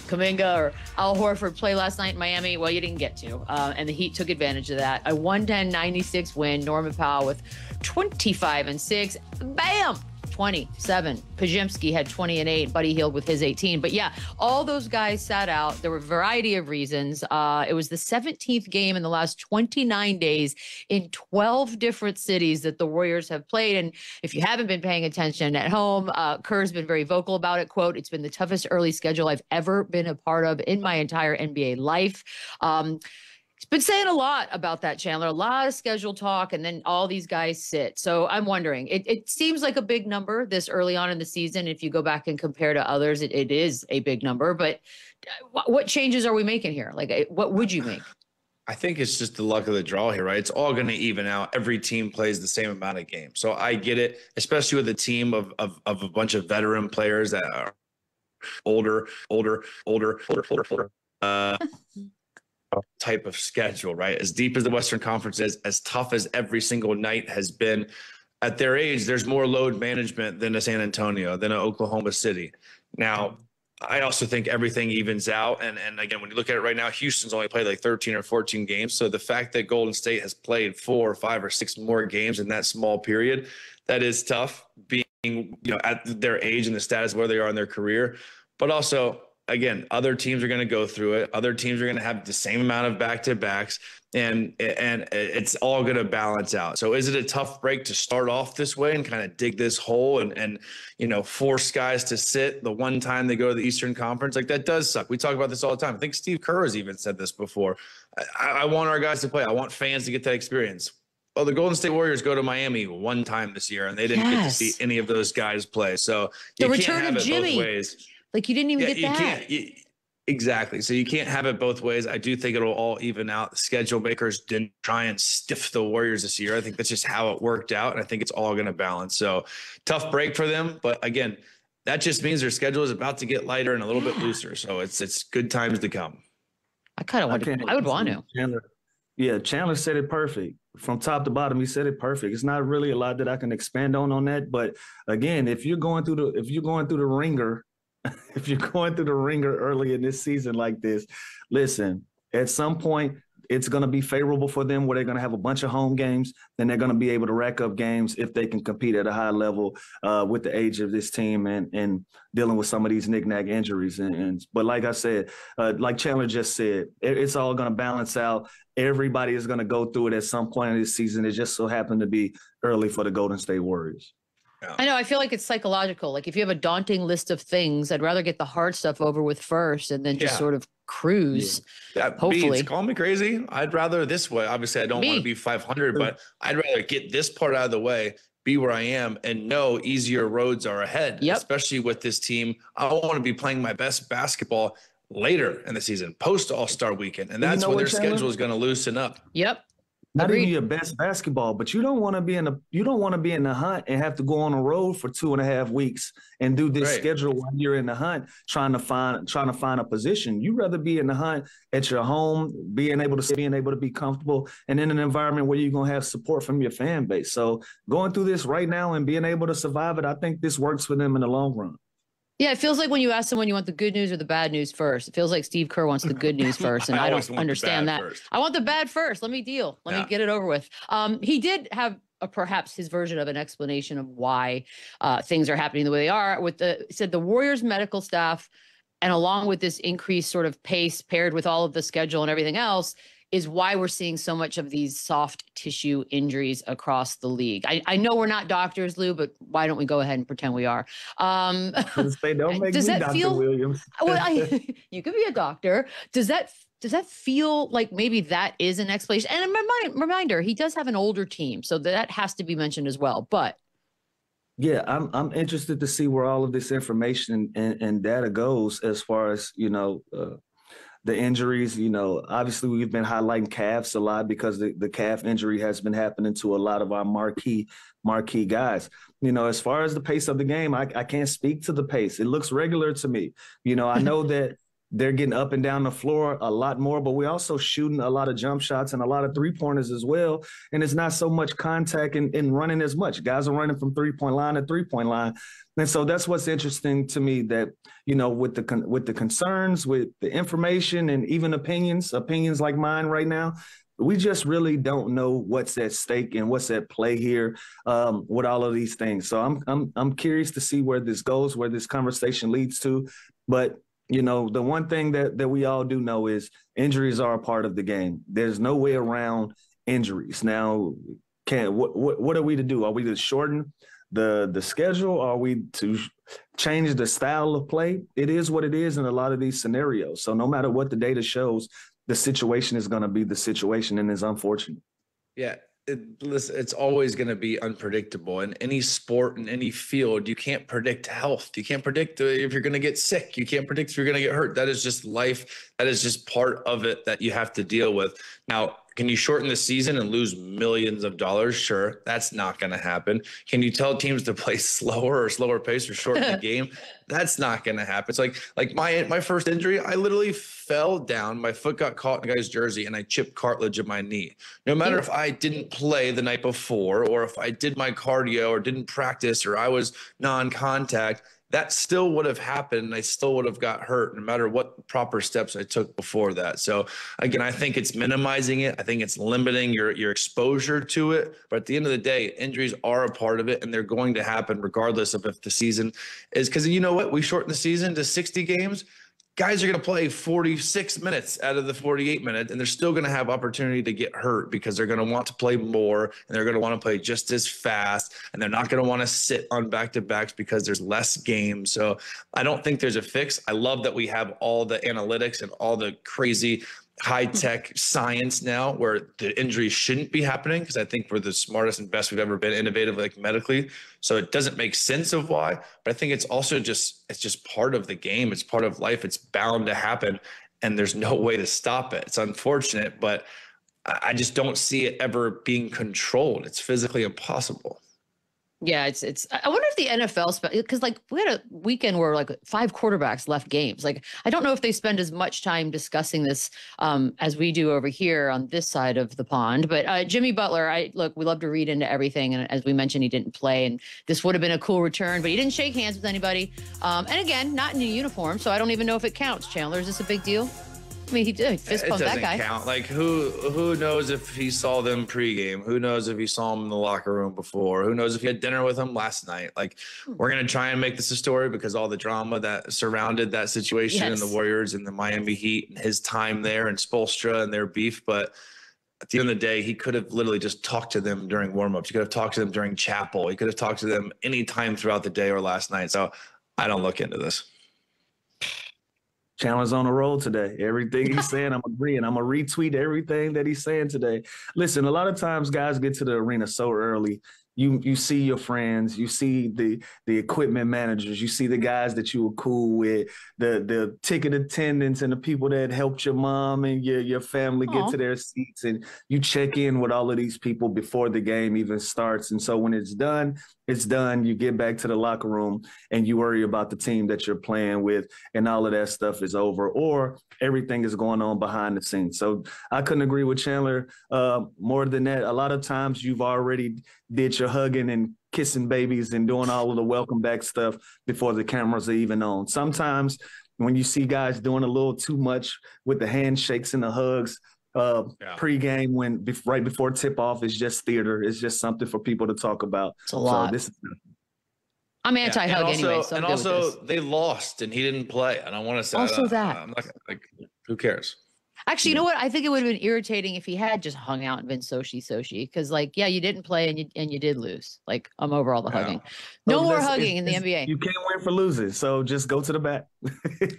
Kuminga or Al Horford play last night in Miami? Well, you didn't get to. And the Heat took advantage of that. A 110-96 win. Norman Powell with 25-6. Bam! 27. Pajemski had 20 and 8. Buddy Hield with his 18. But yeah, all those guys sat out. There were a variety of reasons. It was the 17th game in the last 29 days in 12 different cities that the Warriors have played. And if you haven't been paying attention at home, Kerr's been very vocal about it. Quote, "It's been the toughest early schedule I've ever been a part of in my entire NBA life." He's been saying a lot about that, Chandler, a lot of schedule talk, and then all these guys sit. So I'm wondering, it seems like a big number this early on in the season. If you go back and compare to others, it is a big number. But what changes are we making here? Like, what would you make? I think it's just the luck of the draw here, right? It's all going to even out. Every team plays the same amount of games. So I get it, especially with a team of a bunch of veteran players that are older. Type of schedule, right? As deep as the Western Conference is, as tough as every single night has been, at their age, there's more load management than a San Antonio, than a Oklahoma City. Now, I also think everything evens out. And again, when you look at it right now, Houston's only played like 13 or 14 games. So the fact that Golden State has played 4 or 5 or 6 more games in that small period, that is tough, being, at their age and the status where they are in their career. But also, again, other teams are going to go through it. Other teams are going to have the same amount of back-to-backs, and it's all going to balance out. So is it a tough break to start off this way and kind of dig this hole and force guys to sit the one time they go to the Eastern Conference? Like, that does suck. We talk about this all the time. I think Steve Kerr has even said this before. I want our guys to play. I want fans to get that experience. Well, the Golden State Warriors go to Miami one time this year, and they didn't get to see any of those guys play. So you can't have it both ways. Like, you didn't even get that. Exactly. So you can't have it both ways. I do think it'll all even out. The schedule makers didn't try and stiff the Warriors this year. I think that's just how it worked out, and I think it's all going to balance. So tough break for them. But again, that just means their schedule is about to get lighter and a little bit looser. So it's good times to come. I kind of want to. I would want to. Chandler said it perfect. From top to bottom, he said it perfect. It's not really a lot that I can expand on that. But again, if you're going through the ringer, if you're going through the ringer early in this season like this, listen, at some point it's going to be favorable for them where they're going to have a bunch of home games, and they're going to be able to rack up games if they can compete at a high level with the age of this team and dealing with some of these knick-knack injuries. But like I said, like Chandler just said, it's all going to balance out. Everybody is going to go through it at some point in this season. It just so happened to be early for the Golden State Warriors. I know. I feel like it's psychological. Like, if you have a daunting list of things, I'd rather get the hard stuff over with first and then just sort of cruise. Hopefully. Call me crazy. I'd rather this way. Obviously, I don't want to be 500, but I'd rather get this part out of the way, be where I am, and know easier roads are ahead, especially with this team. I want to be playing my best basketball later in the season, post All-Star weekend. And that's when their schedule is going to loosen up. Yep. Not even your best basketball, but you don't want to be in the hunt and have to go on the road for 2.5 weeks and do this schedule while you're in the hunt trying to find a position. You'd rather be in the hunt at your home, being able to be comfortable, and in an environment where you're gonna have support from your fan base. So going through this right now and being able to survive it, I think this works for them in the long run. Yeah, it feels like when you ask someone you want the good news or the bad news first, it feels like Steve Kerr wants the good news first, and I don't understand that. I want the bad first. Let me deal. Let me get it over with. He did have perhaps his version of an explanation of why things are happening the way they are. Said the Warriors medical staff, and along with this increased sort of pace paired with all of the schedule and everything else, is why we're seeing so much of these soft tissue injuries across the league. I know we're not doctors, Lou, but why don't we go ahead and pretend we are? They don't make me Dr. Williams. Well, you could be a doctor. Does that feel like maybe that is an explanation? And a reminder, he does have an older team, so that has to be mentioned as well. But yeah, I'm interested to see where all of this information and data goes as far as, the injuries. Obviously we've been highlighting calves a lot because the calf injury has been happening to a lot of our marquee guys. As far as the pace of the game, I can't speak to the pace. It looks regular to me. I know that they're getting up and down the floor a lot more, but we're also shooting a lot of jump shots and a lot of three-pointers as well. And it's not so much contact and running as much. Guys are running from three-point line to three-point line. And so that's what's interesting to me, that, with the concerns, with the information and even opinions like mine right now, we just really don't know what's at stake and what's at play here with all of these things. So I'm curious to see where this goes, where this conversation leads to. But, the one thing that we all do know is injuries are a part of the game. There's no way around injuries. Now, what are we to do? Are we to shorten the schedule? Are we to change the style of play? It is what it is in a lot of these scenarios. So no matter what the data shows, the situation is going to be the situation, and it's unfortunate. Yeah. It's always going to be unpredictable in any sport, in any field. You can't predict health. You can't predict if you're going to get sick. You can't predict if you're going to get hurt. That is just life. That is just part of it that you have to deal with. Now, can you shorten the season and lose millions of dollars? Sure. That's not going to happen. Can you tell teams to play slower pace or shorten the game? That's not going to happen. It's like my first injury, I literally fell down. My foot got caught in a guy's jersey and I chipped cartilage in my knee. No matter if I didn't play the night before, or if I did my cardio or didn't practice, or I was non-contact, that still would have happened. And I still would have got hurt no matter what proper steps I took before that. So again, I think it's minimizing it. I think it's limiting your exposure to it. But at the end of the day, injuries are a part of it, and they're going to happen regardless of if the season is, because you know what? We shorten the season to 60 games. Guys are going to play 46 minutes out of the 48 minutes, and they're still going to have opportunity to get hurt because they're going to want to play more, and they're going to want to play just as fast, and they're not going to want to sit on back-to-backs because there's less games. So I don't think there's a fix. I love that we have all the analytics and all the crazy high-tech science now where the injuries shouldn't be happening, because I think we're the smartest and best we've ever been innovative, like medically. So it doesn't make sense of why, but I think it's also just part of the game. It's part of life. It's bound to happen, and there's no way to stop it. It's unfortunate, but I just don't see it ever being controlled. It's physically impossible. Yeah, it's. I wonder if the NFL, because like we had a weekend where like 5 quarterbacks left games. Like I don't know if they spend as much time discussing this as we do over here on this side of the pond. But Jimmy Butler, we love to read into everything, and as we mentioned, he didn't play, and this would have been a cool return, but he didn't shake hands with anybody. And again, not in a uniform, so I don't even know if it counts. Chandler, is this a big deal? I mean, he did fist bump that guy. It doesn't count. Like who knows if he saw them pregame? Who knows if he saw him in the locker room before? Who knows if he had dinner with him last night? Like, we're gonna try and make this a story because all the drama that surrounded that situation and the Warriors and the Miami Heat and his time there and Spoelstra and their beef. But at the end of the day, he could have literally just talked to them during warmups. He could have talked to them during chapel. He could have talked to them any time throughout the day or last night. So I don't look into this. Chandler's on the roll today. Everything he's saying, I'm agreeing. I'm going to retweet everything that he's saying today. Listen, a lot of times guys get to the arena so early. You see your friends, you see the equipment managers, you see the guys that you were cool with, the ticket attendants and the people that helped your mom and your family get to their seats, and you check in with all of these people before the game even starts. And so when it's done, it's done. You get back to the locker room and you worry about the team that you're playing with, and all of that stuff is over, or everything is going on behind the scenes. So I couldn't agree with Chandler more than that. A lot of times you've already did your hugging and kissing babies and doing all of the welcome back stuff before the cameras are even on. Sometimes when you see guys doing a little too much with the handshakes and the hugs pregame, right before tip off, is just theater. It's just something for people to talk about. It's a lot. So I'm anti-hug anyway. So and also they lost and he didn't play. And I want to say I'm not like, who cares? Actually, you know what? I think it would have been irritating if he had just hung out and been soshi, because like, you didn't play and you did lose. Like, I'm over all the hugging. No more hugging in the NBA. You can't win for losing, so just go to the bat.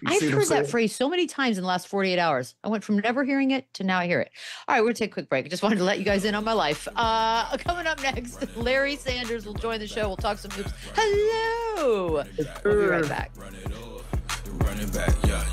I've heard that phrase so many times in the last 48 hours. I went from never hearing it to now I hear it. All right, we're gonna take a quick break. I just wanted to let you guys in on my life. Coming up next, Larry Sanders will join the show. We'll talk some hoops. Hello. We'll be right back. Run it back, yeah.